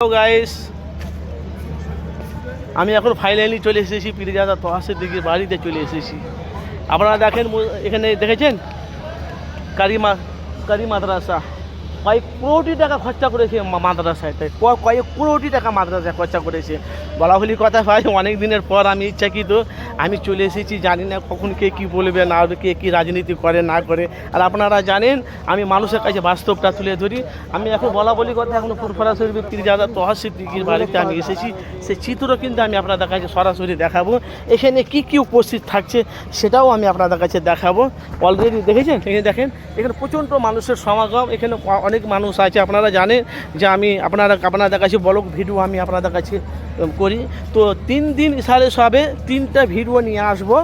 Hello guys, আমি এখন finally চলে এসেছি পীরজাদা তহাসের দিকে বাড়িতে চলে এসেছি। আপনারা দেখেন এখানে দেখেছেন কারি মাদ্রাসা কয়েক কোটি টাকা খরচা করেছে মাদ্রাসায়, তাই কয়েক কোটি টাকা মাদ্রাসায় খরচা করেছে। বলা বলি কথা ভাই, অনেক দিনের পর আমি ইচ্ছাকৃত আমি চলে এসেছি। জানি না কখন কে কী বলবে, না কে কী রাজনীতি করে না করে। আর আপনারা জানেন আমি মানুষের কাছে বাস্তবটা তুলে ধরি। আমি এখন বলা বলি কথা এখন ফুরফুরা শরীফের পীরজাদা তহাসের দিকের বাড়িতে আমি এসেছি। সেই চিত্র কিন্তু আমি আপনাদের কাছে সরাসরি দেখাবো। এখানে কি কি উপস্থিত থাকছে সেটাও আমি আপনাদের কাছে দেখাবো। অলরেডি দেখেছেন, এখানে দেখেন এখানে প্রচণ্ড মানুষের সমাগম। এখানে অনেক মানুষ আছে। আপনারা জানেন যে আমি আপনাদের কাছে ব্লগ ভিডিও আমি আপনাদের কাছে করি। তো 3 দিন সাড়ে সবে 3টা ভিডিও নিয়ে আসবো,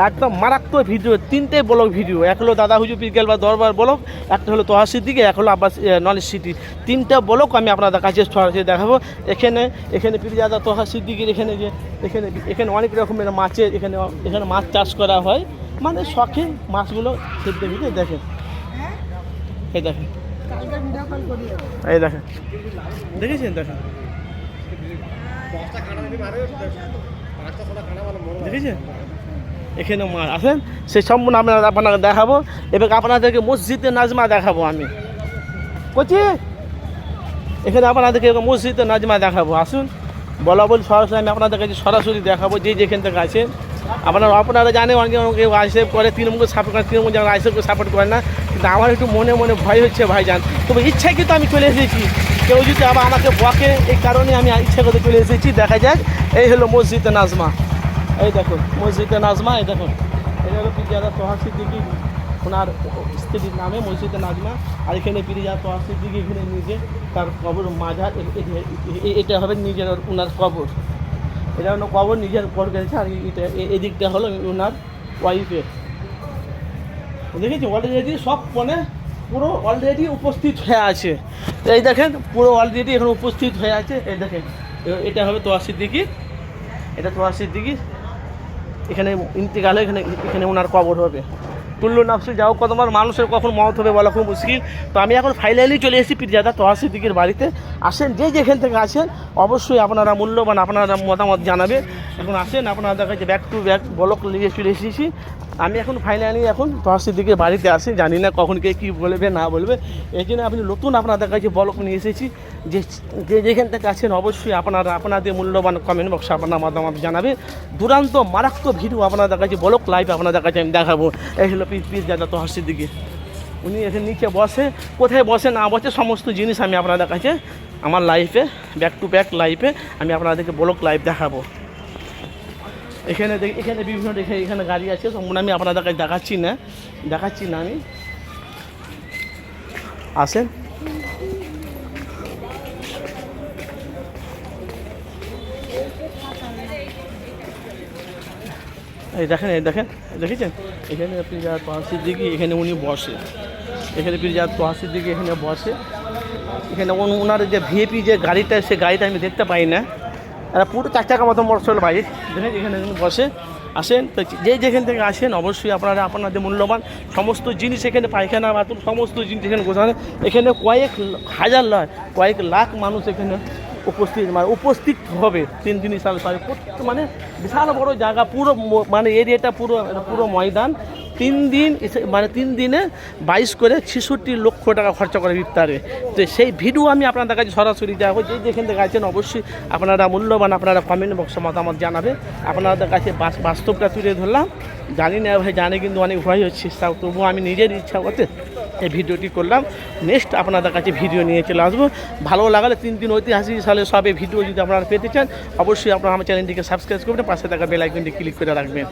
একদম মারাত্মক ভিডিও। 3টে ব্লগ ভিডিও, এক হলো দাদা হুজুর পীরগেল বা দরবার ব্লগ, একটা হলো তহাসির দিকে, এক হলো আব্বাস নলেজ সিটি। 3টা ব্লগ আমি আপনাদের কাছে সরাসরি দেখাবো। এখানে পীরজাদা তহাসির দিকের এখানে অনেক রকমের মাছের এখানে মাছ চাষ করা হয়, মানে শখে মাছগুলো খেতে দেখেন। এই দেখেন, এই দেখেন, দেখেছেন, দেখেন দেখেছেন এখানে মাছ আসেন। সেই সম্পূর্ণ আপনাকে দেখাবো। এবার আপনাদেরকে মসজিদে নাজমা দেখাবো। আমি বলছি এখানে আপনাদেরকে মসজিদে নাজমা দেখাবো। আসুন, বলা বলি সরাসরি আমি আপনাদের কাছে সরাসরি দেখাবো যে যেখান থেকে আছেন। আপনারা জানেন অনেকে আইসেফ করে, তৃণমূল সাপোর্ট করে, তৃণমূল যেমন আইসেফকে সাপোর্ট করে না। কিন্তু আমার একটু মনে মনে ভয় হচ্ছে ভাইজান। তবে ইচ্ছায় কিন্তু আমি চলে এসেছি। কেউ যদি আবার আমাকে বকে, এই কারণে আমি ইচ্ছা করে চলে এসেছি। দেখা যাক, এই হলো মসজিদে নাজমা। এই দেখুন মসজিদে নাজমা, এই দেখুন এই হলো পীরজাদা তহাসির দিকে ওনার স্ত্রীর নামে মসজিদে নাজমা। আর এখানে পীরজাদা তহাসির দিকে এখানে নিজে তার কবর মাজার, এটা হবে নিজের ওনার কবর। এটা হলো কবর নিজের উপর গেছে। আর এটা এদিকটা হলো ওনার ওয়াইফের। দেখেছি অলরেডি সব মানে পুরো অলরেডি উপস্থিত হয়ে আছে। এই দেখেন পুরো অলরেডি এখানে উপস্থিত হয়ে আছে। এই দেখেন এটা হবে তহাসির দিকে, এটা তহাসির দিকে। এখানে ইন্তেকালে এখানে ওনার কবর হবে। কুল্লু নাফসি যাও, কতবার মানুষের কখন মত হবে বলা খুব মুশকিল। তো আমি এখন ফাইনালি চলে এসেছি পীরজাদা তহাসির দিকের বাড়িতে। আসেন, যে যেখান থেকে আসেন অবশ্যই আপনারা মূল্যবান আপনারা মতামত জানাবে। এখন আসেন, আপনাদের কাছে ব্যাক টু ব্যাক ব্লগ নিয়ে চলে এসেছি। আমি এখন ফাইনালি তহাসির দিকে বাড়িতে আসি। জানি না কখন কে কী বলবে না বলবে, এই জন্য আপনি নতুন আপনাদের কাছে ব্লগ নিয়ে এসেছি। যে যেখান থেকে আছেন অবশ্যই আপনাদের মূল্যবান কমেন্ট বক্সে আপনার মতামত জানাবে। দুরান্ত মারাত্মক ভিডিও আপনাদের কাছে ব্লগ লাইভ আপনাদের কাছে আমি দেখাবো। এই হলো পীরজাদা তহাসির দিকে। উনি এখানে নিচে বসে, কোথায় বসে না বসে সমস্ত জিনিস আমি আপনাদের কাছে আমার লাইফে ব্যাক টু ব্যাক লাইফে আমি আপনাদেরকে ব্লগ লাইভ দেখাবো। এখানে বিভিন্ন এখানে গাড়ি আছে, সম্পূর্ণ আমি আপনাদের কাছে দেখাচ্ছি না আমি। আসেন, এই দেখেন দেখেছেন এখানে পীরজাদা তহাসির দিকে এখানে উনি বসে। এখানে পীরজাদা তহাসির দিকে এখানে বসে। এখানে ওনার যে ভিআইপি যে গাড়িটা, সে গাড়িটা আমি দেখতে পাই না। পুরো 4 চাকা মতো মোটরসাইকেল বাইক দেখেন এখানে বসে। আসেন, তো যে যেখান থেকে আসেন অবশ্যই আপনাদের মূল্যবান সমস্ত জিনিস এখানে, পায়খানা বাথরুম সমস্ত জিনিস এখানে গোছানো। এখানে কয়েক হাজার নয়, কয়েক লাখ মানুষ এখানে উপস্থিত হবে 3 দিন সাল মানে বিশাল বড় জায়গা, পুরো মানে এরিয়াটা পুরো ময়দান। 3 দিনে 22 করে 66 লক্ষ টাকা খরচা করে ইফতারে। তো সেই ভিডিও আমি আপনাদের কাছে সরাসরি দেখাবো। যে যেখান থেকে আছেন অবশ্যই আপনারা মূল্যবান আপনারা কমেন্ট বক্সে মতামত জানাবে। আপনাদের কাছে বাস্তবটা তুলে ধরলাম। জানি না ভাই, জানে কিন্তু অনেক ভয় হচ্ছে, তবুও আমি নিজের ইচ্ছা করতে এই ভিডিওটি করলাম। নেক্সট আপনাদের কাছে ভিডিও নিয়ে চলে আসবো। ভালো লাগলে 3 দিন ঐতিহাসিক সালে সবে ভিডিও যদি আপনারা পেতে চান অবশ্যই আপনারা আমার চ্যানেলটিকে সাবস্ক্রাইব করবেন, পাশে থাকা বেল আইকনটি ক্লিক করে রাখবেন।